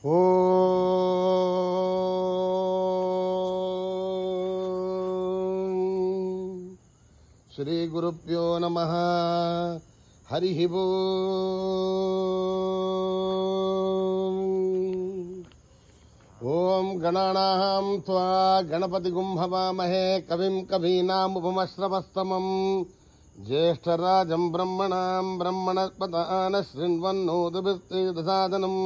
ఓం శ్రీ గురుభ్యో నమః. హరి ఓం గణానాం త్వా గణపతిగుం హవామహే కవిం కవీనాముపమశ్రవస్తమం జ్యేష్ఠరాజం బ్రహ్మణాం బ్రహ్మణస్పదాన శృణ్వన్నోతిభిర్సాదనం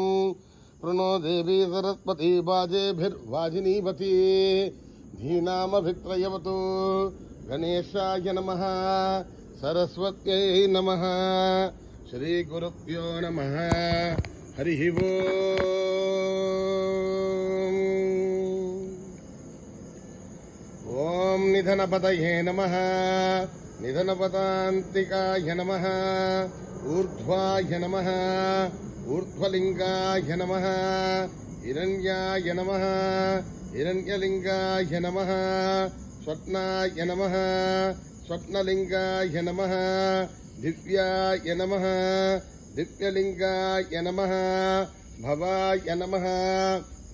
ప్రణో దేవీ సరస్వతీ వాజేభిర్వాజినీవతి ధీనామభిత్రయవతు. గణేశాయ నమః, సరస్వత్యై నమః. శ్రీ గురుభ్యో నమః. హరి ఓం నిధనపతయే నమః. నిధనపదాంతికాయ నమః. ఊర్ధ్వాయ నమః. ఊర్ధ్వలింగాయ నమః. హిరణ్యాయ నమః. హిరణ్యలింగాయ నమః. స్వప్నాయ నమః. స్వప్నలింగాయ నమః. దివ్యాయ నమః. దివ్యలింగాయ నమః. భవాయ నమః.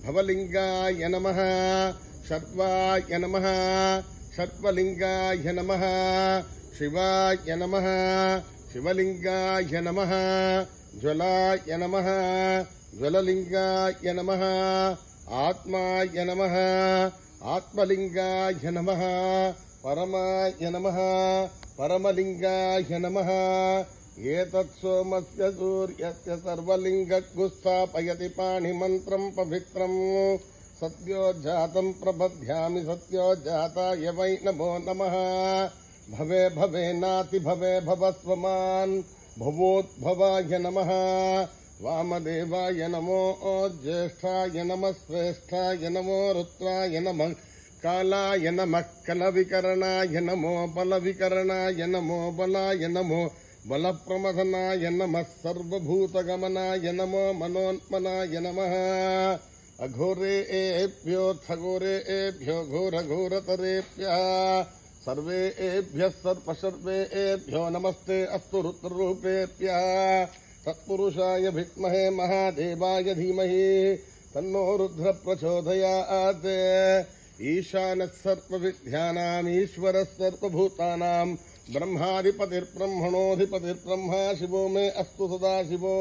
భవలింగాయ నమః. సర్వాయ నమః. సర్వలింగాయ నమః. శివాయ నమః. శివలింగాయ నమః. జ్వలాయ నమః. జ్వలలింగాయ నమః. ఆత్మాయ నమః. ఆత్మలింగాయ నమః. పరమాయ నమః. పరమలింగాయ నమః. ఏతత్ సోమస్య సూర్యస్య సర్వలింగగ్గుస్థాపయతి పాణిమంత్రం పవిత్రం సత్యోజాతం ప్రబధ్యామి సత్యోజాతాయ వై నమో నమః. భవే భవేనాతి భవే భవస్వమాన్ భవోద్భవాయ నమః. వామదేవాయ నమో జ్యేష్ఠాయ నమః. శ్రేష్ఠాయ నమో రుద్రాయ నమః. కాలాయ నమః. కలవికరణాయ నమో బలవికరణాయ నమో బలాయ నమో బలప్రమథనాయ నమః. సర్వభూతగమనాయ నమో మనోన్మనాయ నమః. అఘోరేభ్యోऽర్థఘోరేభ్యో ఘోరఘోరతరేభ్యः సర్వేభ్యः సర్వసర్వేభ్యో నమస్తే అస్తు రుద్రరూపేభ్యः. తత్పురుషాయ విద్మహే మహాదేవాయ ధీమహి తన్నో రుద్ర ప్రచోదయాత్. ఈశానः సర్వవిద్యానాం ఈశ్వరः సర్వభూతానాం బ్రహ్మాధిపతిర్బ్రహ్మణోధిపతిర్బ్రహ్మ శివో మే అస్తు సదాశివో.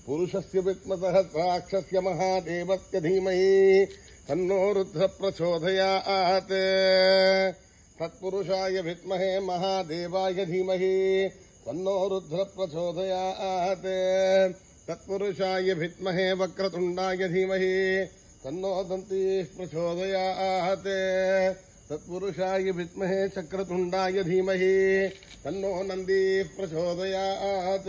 పురుషస్య విద్మసహస్రాక్షస్య మహాదేవస్య ధీమహి తన్నో రుద్ర ప్రచోదయాత్. తత్పురుషాయ విద్మహే మహాదేవాయ ధీమహి తన్నో రుద్ర ప్రచోదయాత్. తత్పురుషాయ విద్మహే వక్రతుండాయ ధీమహి తన్నో దంతీః ప్రచోదయాత్. తత్పురుషాయ విద్మహే చక్రతుండాయ ధీమహి తన్నో నందీః ప్రచోదయాత్.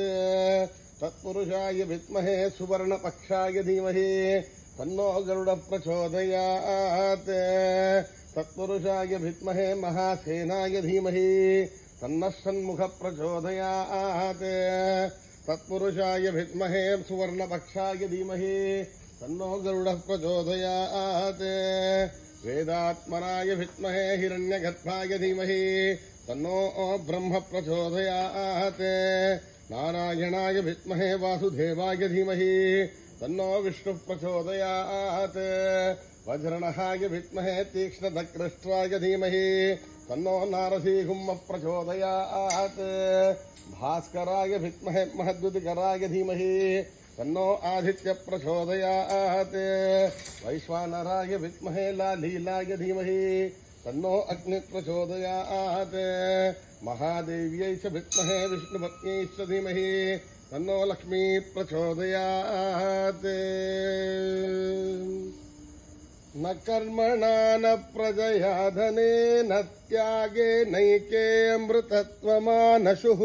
తత్పురుషాయ విద్మహే సువర్ణపక్షాయ ధీమహి తన్నో గరుడ ప్రచోదయాత్. తత్పురుషాయ విద్మహే మహాసేనాయ ధీమహి తన్నః షణ్ముఖ ప్రచోదయాత్. తత్పురుషాయ విద్మహే సువర్ణపక్షాయ ధీమహి తన్నో గరుడ ప్రచోదయాత్. వేదాత్మనాయ విద్మహే హిరణ్యగర్భాయ ధీమహి తన్నో బ్రహ్మ ప్రచోదయాత్. నారాయణాయ విద్మహే వాసుదేవాయ ధీమహి తన్నో విష్ణు ప్రచోదయాత్. వజ్రణహాయ విద్మహే తీక్ష్ణదక్రష్ట్రాయ ధీమహి తన్నో నారసింహ ప్రచోదయాత్. భాస్కరాయ విద్మహే మహద్యుతికరాయ ధీమహి తన్నో ఆదిత్య ప్రచోదయాత్. వైశ్వానరాయ విద్మహే లాలీలాయ ధీమహి తన్నో అగ్ని ప్రచోదయాత్. మహాదేవ్యై చ విద్మహే విష్ణుపత్న్యై చ ధీమహి తన్నో లక్ష్మీ ప్రచోదయాత్. న కర్మణా న ప్రజయా ధనేన త్యాగే నైకే అమృతత్వమానశుః.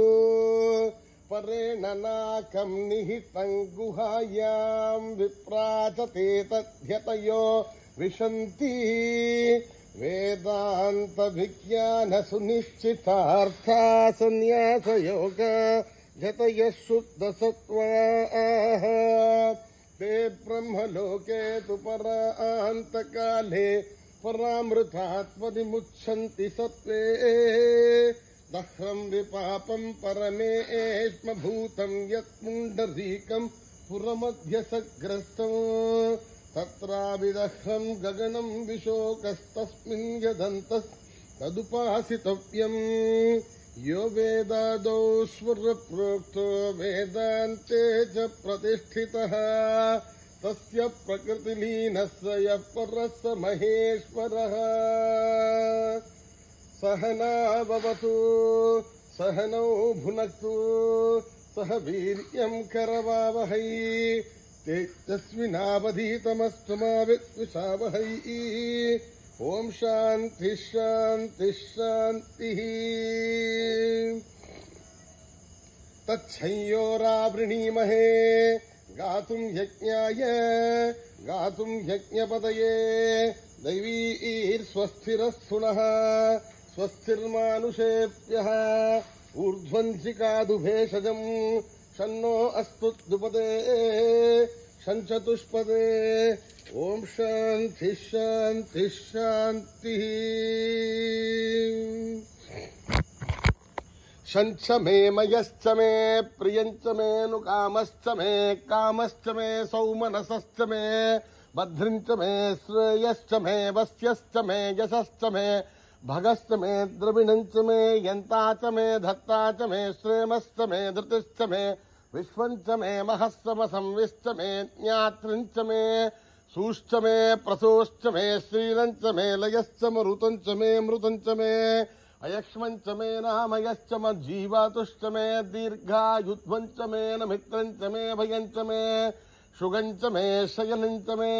పరేణ నాకం నిహితం గుహాయాం విప్రాచతే తథ్యతయో విశంతి. వేదాంత విజ్ఞాన సునిశ్చితార్థా సన్యాసయోగ జతయః శుద్ధ సత్వాః. ते ब्रह्मलोके तु परान्तकाले परामृतात्मविमुच्यन्ति सत्त्वे दह्रं विपापं परमेष्मभूतं यत्पुण्डरीकं पुरमध्यसग्रस्तम् तत्राविदह्रम् गगनम् विशोकस्तस्मिन् यदन्तस्तदुपासितव्यम् यो वेदादौ स्वर्प्रोक्तो वेदान्ते च प्रतिष्ठितः तस्य प्रकृतिलीनस्य यः परः स महेश्वरः सहना भवतु सहनौ भुनक्तु सह वीर्यं करवावहै तेजस्विनावधीतमस्तु मा विद्विषावहै ओम शांति शांति शांति तच्छंयोरावृणीमहे गातुं यज्ञाय गातुं यज्ञपदये दैवीर्स्वस्थिरस्तुनः स्वस्तिर्मानुषेभ्यः ऊर्ध्वञ्चिकादु भेषजम् शन्नो अस्तु द्विपदे शञ्चतुष्पदे ओम शांति शांति शांति शंच मे मयश्च मे प्रियंच मे नुकामश्च मे कामश्च मे सौमनसश्च मे भद्रञ्च मे श्रेयश्च मे वस्यश्च मे यशश्च मे भगश्च मे द्रविणञ्च मे यन्ता च मे धत्ता च मे श्रेमश्च मे धृतिश्च मे विश्वञ्च मे महस्समसंविश्च मे ज्ञातृञ्च मे सूश्च मे प्रसोश्च मे श्रीरञ्च मे लयश्च मरुतञ्च मे मृतञ्च मे अयक्ष्मञ्च मे नामयश्च मज्जीवातुश्च मे दीर्घायुध्वञ्च मे नमित्रञ्च मे भयञ्च मे शुगञ्च मे शयनञ्च मे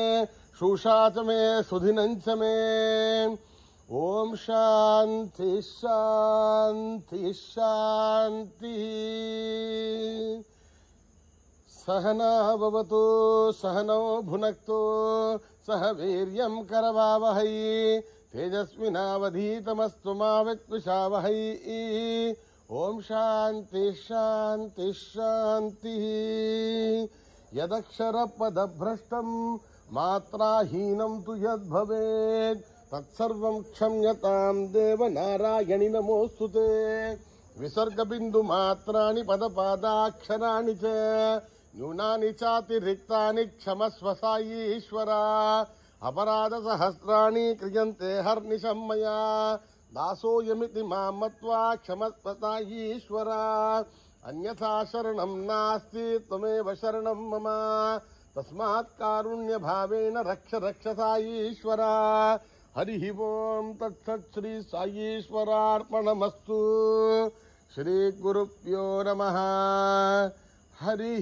शूषा च मे सुधिनञ्च मे ओम शांति शांति शांति सहना भवतु सहनौ भुनक्तु सह वीर्यं करवावहै तेजस्विनावधीतमस्तु मा विद्विषावहै ओम शांति शांति शांति यदक्षरपदभ्रष्टं मात्राहीनं तु यद्भवेत् तत्सर्वं क्षम्यतां देव नारायणि नमोस्तुते विसर्गबिन्दुमात्राणि पदपादाक्षराणि च न्यूनानि चातिरिक्तानि क्षमस्व साईश्वरा अपराधसहस्राणि क्रियन्ते हर्निशं मया दासोऽयमिति मां मत्वा क्षमस्व साईश्वरा अन्यथा शरणं नास्ति त्वमेव शरणं मम तस्मात् कारुण्यभावेन रक्ष रक्ष साईश्वरा हरि ओम तत्सत् श्री साईश्वरार्पणमस्तु श्री गुरुभ्यो नमः हरि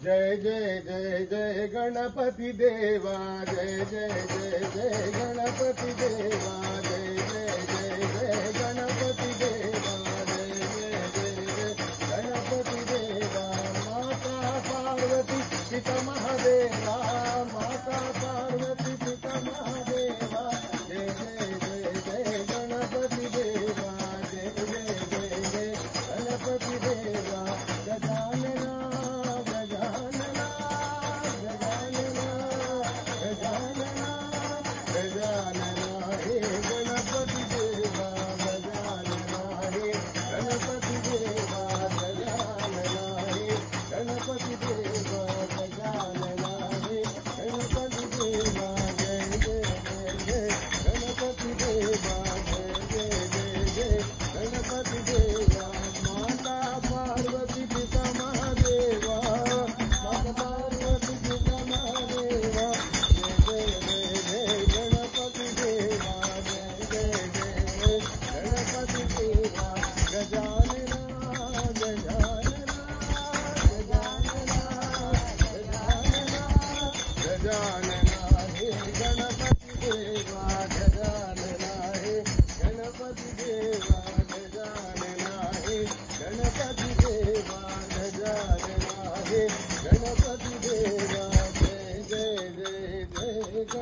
जय जय जय जय गणपति देवा जय जय जय जय गणपति देवा जय जय जय जय गणपति देवा जय जय जय जय गणपति देवा माता पार्वती पिता महादेवा माता पार्वती पिता महादेवा जय जय जय जय गणपति देवा जय जय जय जय गणपति देवा गजानना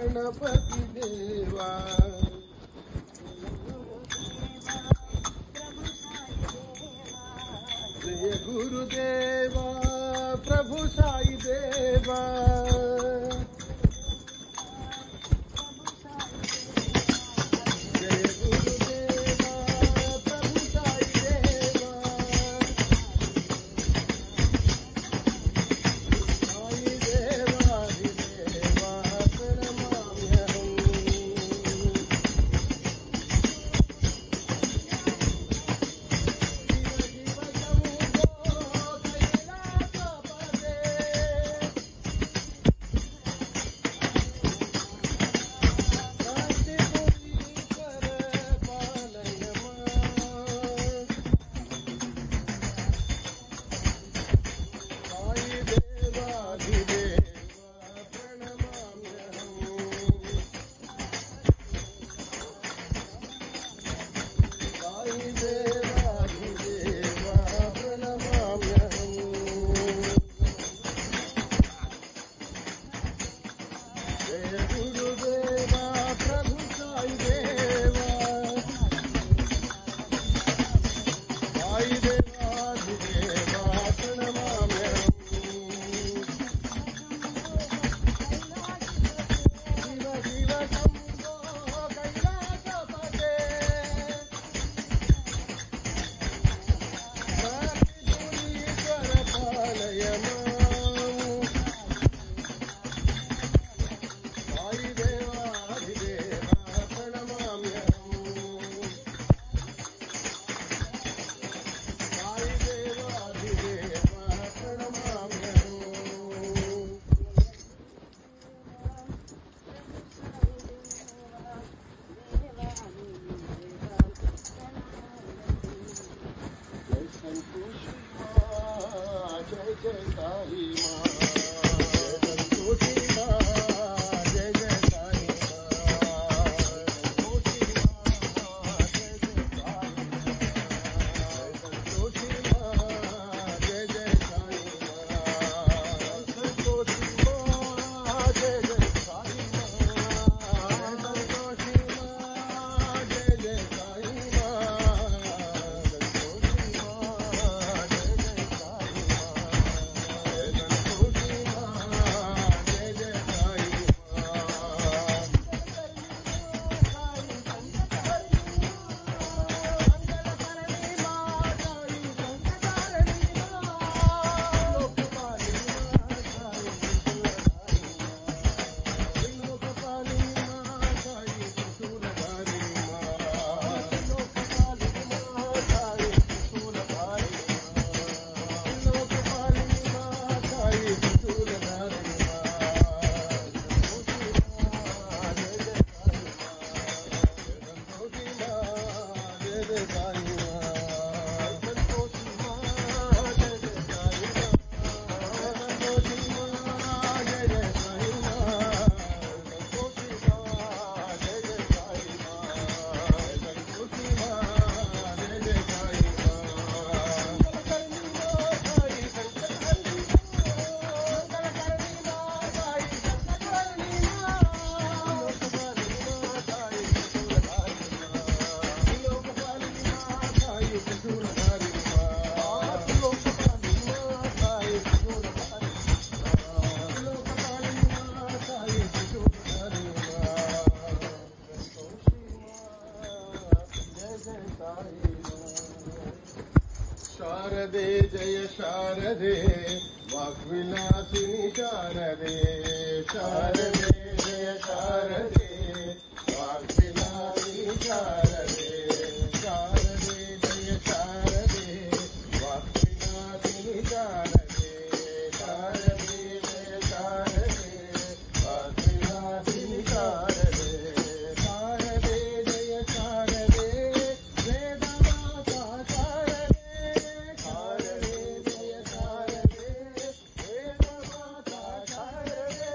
गणपति देवा जय गुरुदेवा प्रभु साई देवा शारदे जय शारदे वाग्विलासिनी शारदे शारदे जय शारदे वाग्विलासिनी शारदे शारदे जय शारदे वाग्विलासिनी शारदे शारदे जय शारदे वाग्विलासिनी शारदे शारदे जय शारदे वेदमाता शारदे शारदे जय शारदे वेदमाता शारदे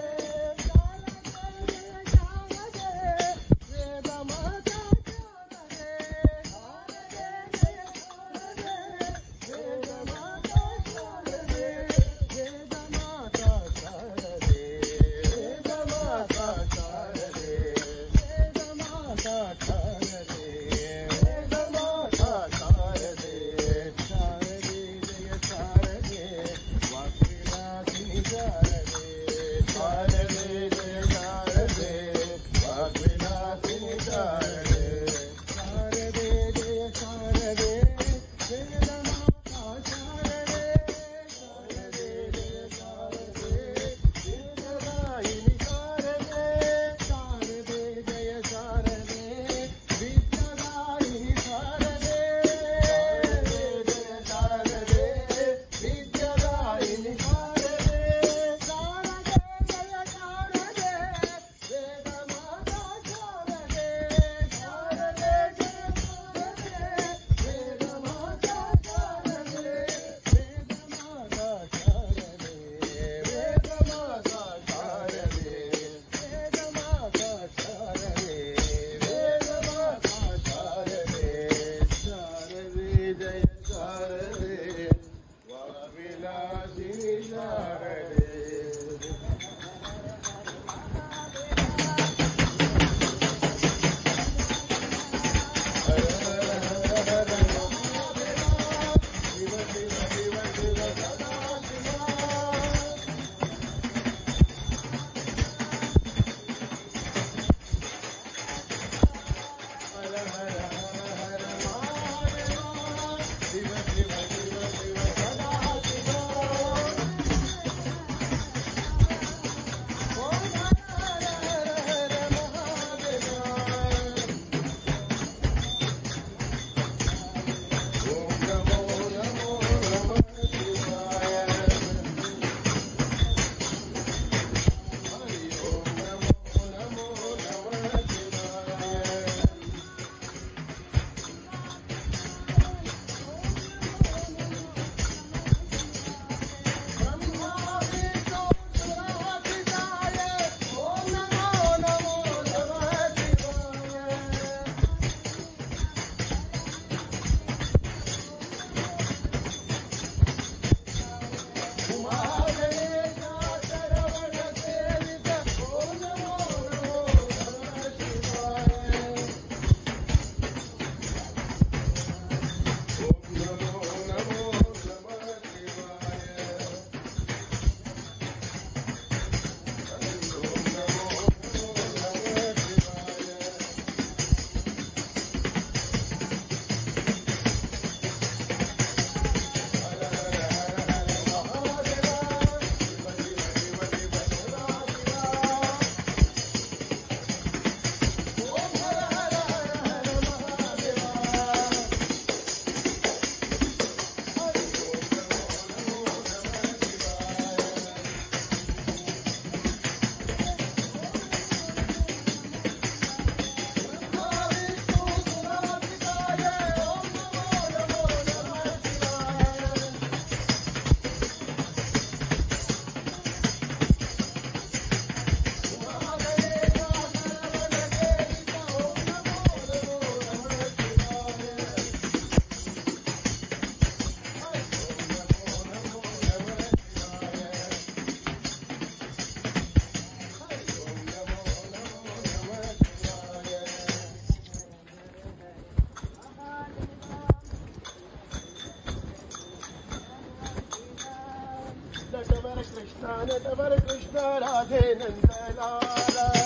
नटवर कृष्ण राधे नंदलाला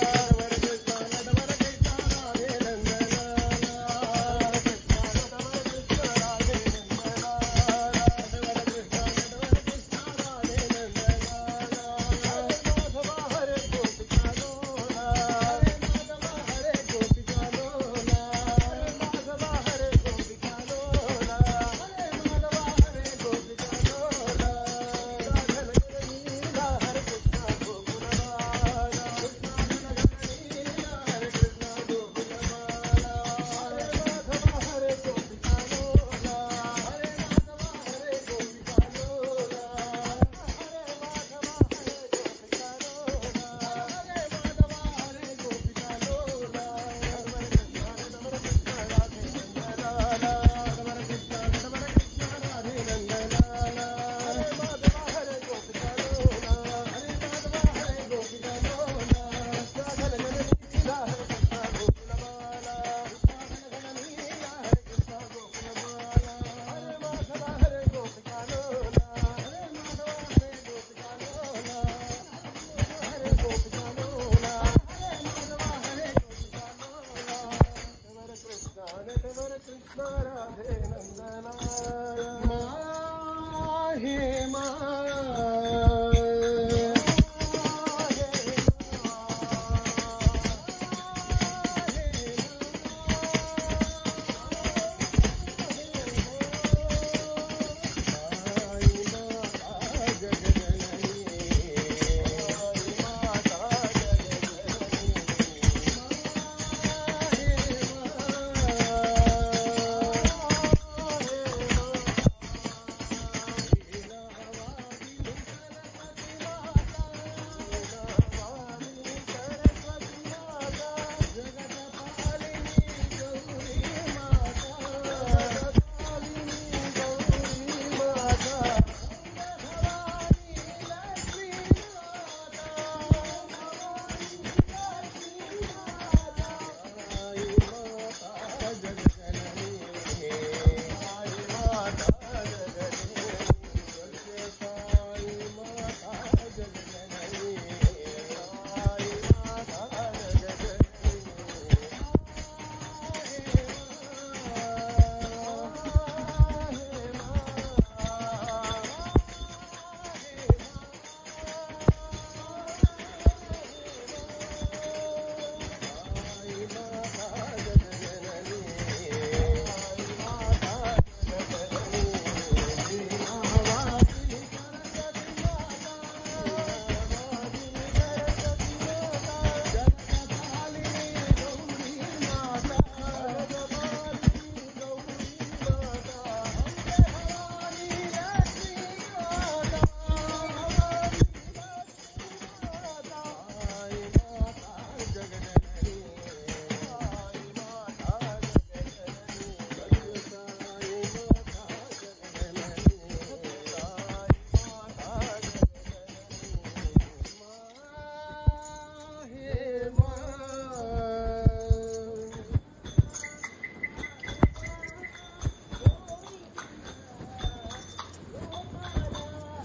नटवर कृष्ण राधे नंदलाला नटवर कृष्ण राधे नंदलाला नटवर कृष्ण राधे नंदलाला माधवा हरे गोपिका लोला माधवा हरे गोपिका लोला माधवा हरे गोपिका लोला माधवा हरे गोपिका लोला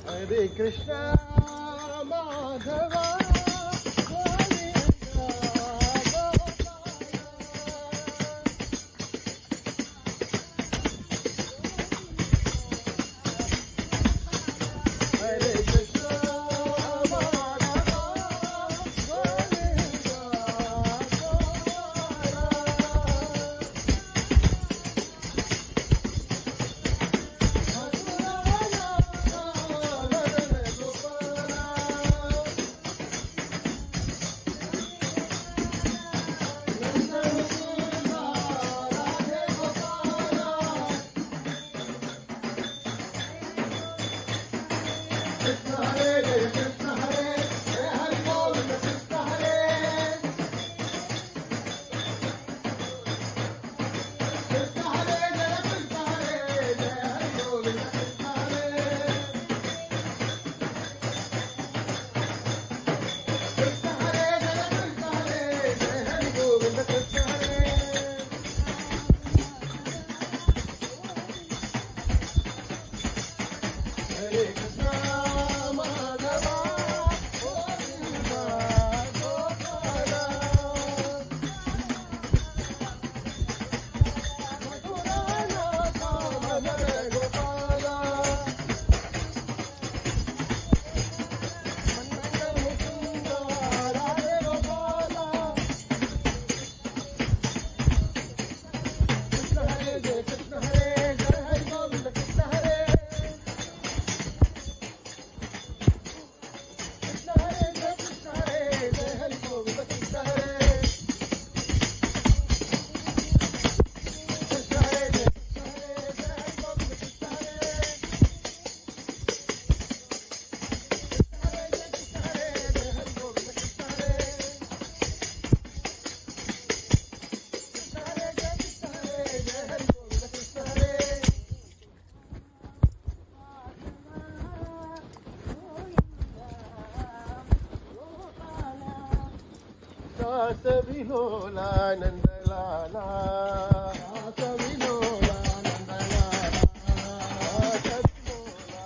Hare Krishna Madhava విలోలా నందలాలా రాస విలోలా నందలాలా రాస విలోలా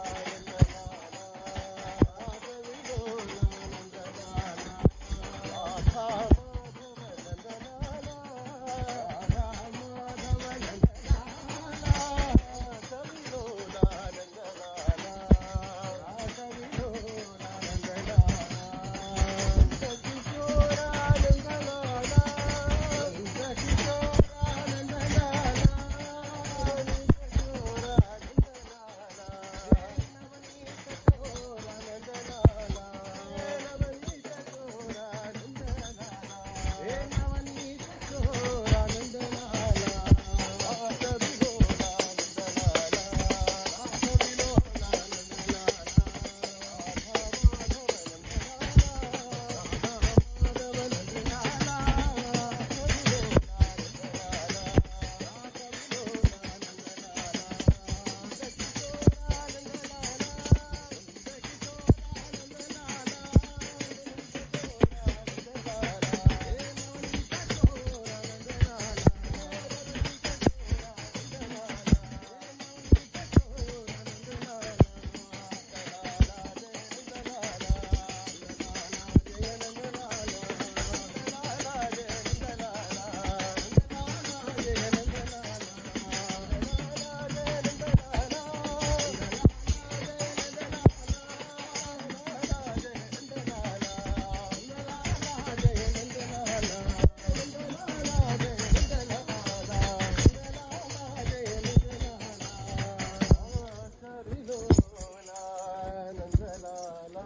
నందలాలా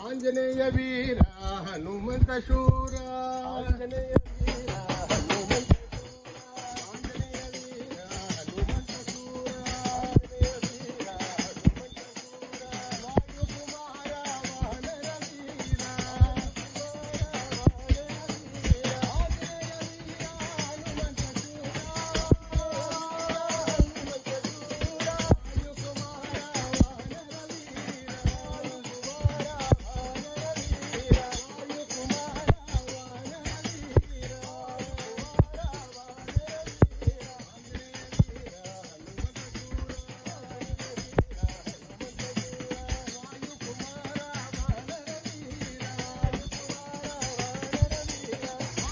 ఆంజనేయ వీర హనుమంత శూర ఆంజనేయ వీర హనుమంత ఆంజనేయ వీర హనుమంత శూర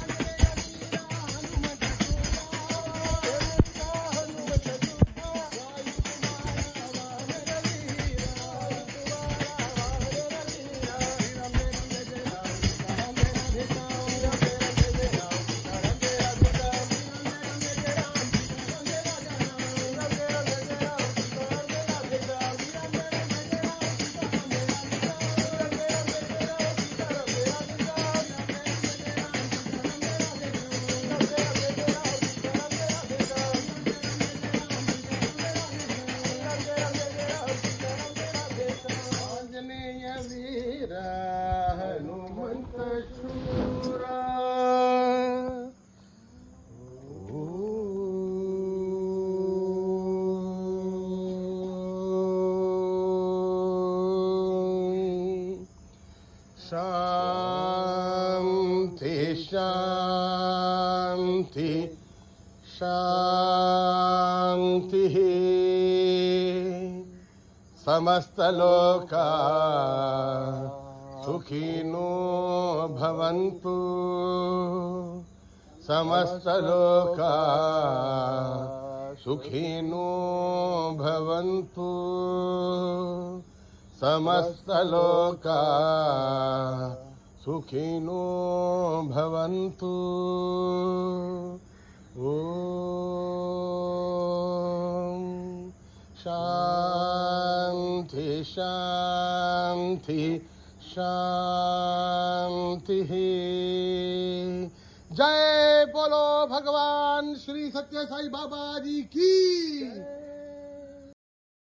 ఆంజనేయ వీర హనుమంత శూర వాయు కుమార వానర వీర ఆంజనేయ వీర హనుమంత శూర వాయు కుమార వానర शांति शांति शांति समस्तलोका सुखिनो भवन्तु समस्तलोका सुखिनो भवन्तु समस्तलोका सुखिनो भवन्तु ओम शांति शांति शांति। जय बोलो भगवान श्री सत्य साई बाबा जी की।